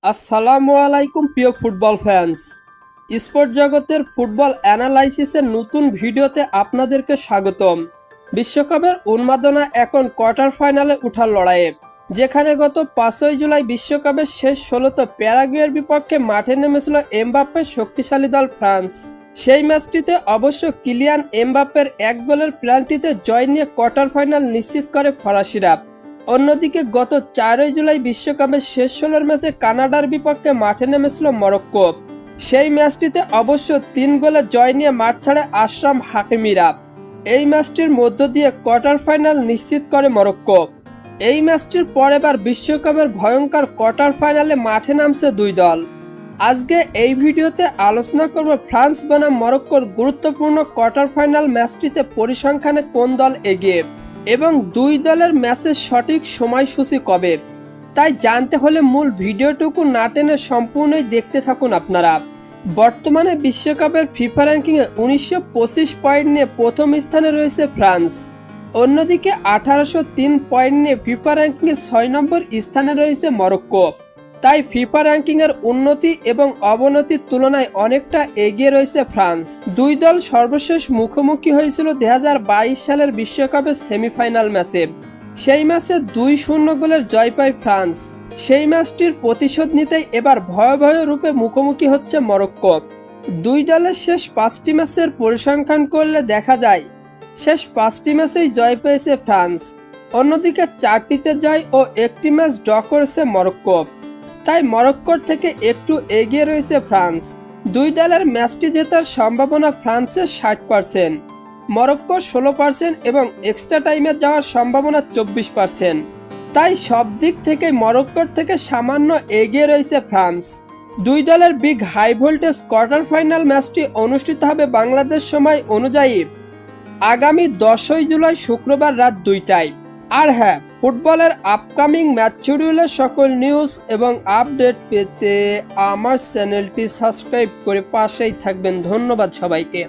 আসসালামু আলাইকুম প্রিয় ফুটবল ফ্যান্স। স্পোর্ট জগতের ফুটবল অ্যানালাইসিসের নতুন ভিডিওতে আপনাদেরকে স্বাগতম। বিশ্বকাপের উন্মাদনা এখন কোয়ার্টার ফাইনালে ওঠার লড়াইয়ে, যেখানে গত 5ই জুলাই বিশ্বকাপের শেষ 16তে প্যারাগুয়ের বিপক্ষে মাঠে নেমেছিল এমবাপ্পের শক্তিশালী দল ফ্রান্স। সেই ম্যাচটিতে অবশ্য কিলিয়ান এমবাপ্পের এক গোলের পেনাল্টিতে জয় নিয়ে কোয়ার্টার ফাইনাল নিশ্চিত করে ফরাসিরা। অন্যদিকে গত 4ই জুলাই বিশ্বকাপের শেষ 16 ম্যাচে কানাডার বিপক্ষে মাঠে নেমেছিল মরক্কো। সেই ম্যাচটিতে অবশ্য 3 গোলে জয় নিয়ে মাঠ ছাড়ে আশরাফ হাকিমিরা। এই ম্যাচটির মধ্য দিয়ে কোয়ার্টার ফাইনাল নিশ্চিত করে মরক্কো। এই ম্যাচটির পর এবার বিশ্বকাপের ভয়ঙ্কর কোয়ার্টার ফাইনালে মাঠে নামছে দুই দল। আজকে এই ভিডিওতে আলোচনা করব ফ্রান্স বনাম মরক্কোর গুরুত্বপূর্ণ কোয়ার্টার ফাইনাল ম্যাচটিতে পরিসংখ্যানে কোন দল এগিয়ে এবং দুই দলের ম্যাচের সঠিক সময়সূচি কবে। তাই জানতে হলে মূল ভিডিওটুকু না টেনে সম্পূর্ণই দেখতে থাকুন আপনারা। বর্তমানে বিশ্বকাপের ফিফা র্যাঙ্কিংয়ে 1925 পয়েন্ট নিয়ে প্রথম স্থানে রয়েছে ফ্রান্স। অন্যদিকে 1803 পয়েন্ট নিয়ে ফিফা র্যাঙ্কিংয়ে 6 নম্বর স্থানে রয়েছে মরক্কো। তাই ফিফা র্যাঙ্কিংয়ের উন্নতি এবং অবনতির তুলনায় অনেকটা এগিয়ে রয়েছে ফ্রান্স। দুই দল সর্বশেষ মুখোমুখি হয়েছিল 2022 সালের বিশ্বকাপের সেমিফাইনাল ম্যাচে। সেই ম্যাচে 2-0 গোলের জয় পায় ফ্রান্স। সেই ম্যাচটির প্রতিশোধ নিতেই এবার ভয়াবহ রূপে মুখোমুখি হচ্ছে মরক্কো। দুই দলের শেষ 5টি ম্যাচের পরিসংখ্যান করলে দেখা যায় শেষ 5টি ম্যাচেই জয় পেয়েছে ফ্রান্স। অন্যদিকে 4টিতে জয় ও 1টি ম্যাচ ড্র করেছে মরক্কো। তাই মরক্কোর থেকে একটু এগিয়ে রয়েছে ফ্রান্স। দুই দলের ম্যাচটি জেতার সম্ভাবনা ফ্রান্সের 60%, মরক্কোর 16% এবং এক্সট্রা টাইমে যাওয়ার সম্ভাবনা 24%। তাই সব দিক থেকে মরক্কোর থেকে সামান্য এগিয়ে রয়েছে ফ্রান্স। দুই দলের big high voltage quarter final ম্যাচটি অনুষ্ঠিত হবে বাংলাদেশ সময় অনুযায়ী আগামী 10ই জুলাই শুক্রবার রাত 2টায়। আর হ্যাঁ, ফুটবলের আপকামিং ম্যাচ শিডিউলের সকল নিউজ এবং আপডেট পেতে আমার চ্যানেলটি সাবস্ক্রাইব করে পাশেই থাকবেন। ধন্যবাদ সবাইকে।